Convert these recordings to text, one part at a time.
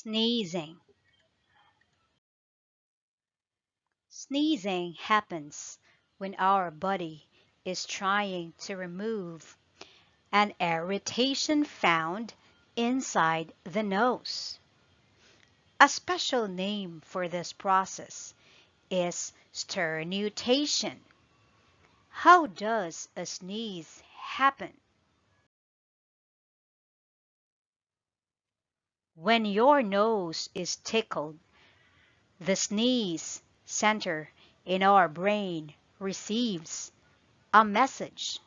Sneezing. Sneezing happens when our body is trying to remove an irritation found inside the nose. A special name for this process is sternutation. How does a sneeze happen? When your nose is tickled, the sneeze center in our brain receives a message.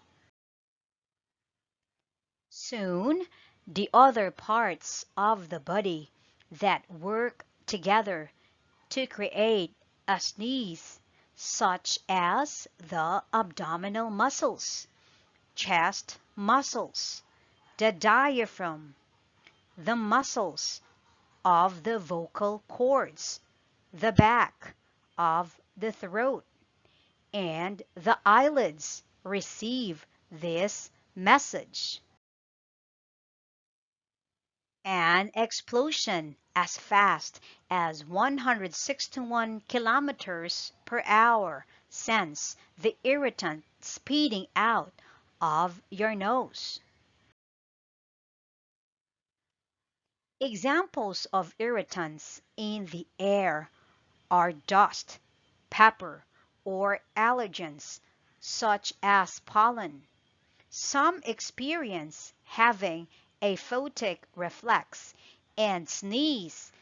Soon, the other parts of the body that work together to create a sneeze, such as the abdominal muscles, chest muscles, the diaphragm, the muscles of the vocal cords, the back of the throat, and the eyelids receive this message. An explosion as fast as 161 kilometers per hour sends the irritant speeding out of your nose. Examples of irritants in the air are dust, pepper, or allergens such as pollen. Some experience having a photic reflex and sneeze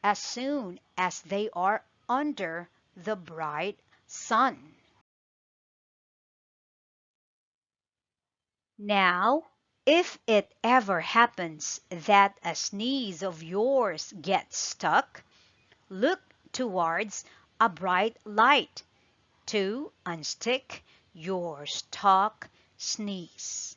as soon as they are under the bright sun. Now, if it ever happens that a sneeze of yours gets stuck, look towards a bright light to unstick your stuck sneeze.